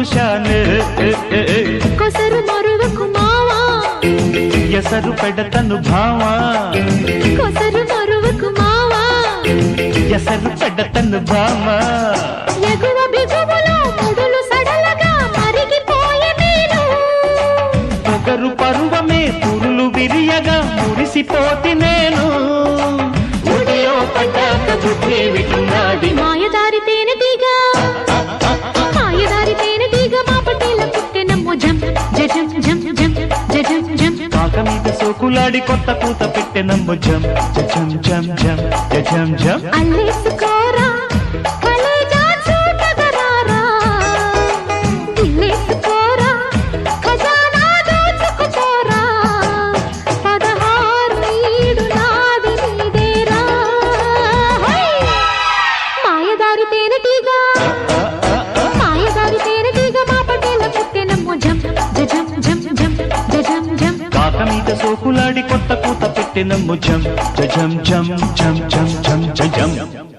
చూశాను కొసరు మరువకు మావా ఎసరు పెడతను భావా కొసరు మరువకు మావా ఎసరు పెడతను భావా ఎగువ బిగువులో ముడులు సడలగా మరిగిపోయే నేను పొగరు పరువమే పురులు విరియగా మురిసిపోతి నేను ఉడిలో పడ్డాక బుద్ధి విటున్నది మాయదారి తేనె తీగ మాయదారి తేనె తీగ మా పటేల పుట్టెనమ్మో జం జం జం జం జం జం పాక మీద సోకులాడి కొత్త పూత పెట్టెనమ్ము జం జం జం జం జం జం అల్లేసుకోరా కలేజా చూడగరారా దిల్లేసుకోరా ఖజానా దోచుకుపోరా 16 ఈడు నాది నీదేరా మాయదారి తేనె తీగ మాయదారి తేనె తీగ మా పటేల పుట్టెనమ్మో జం జం జం జం జం జం పాక మీద సోకులాడి కొత్త పూత పెట్టెనమ్ము జం జం జం జం జం జం జం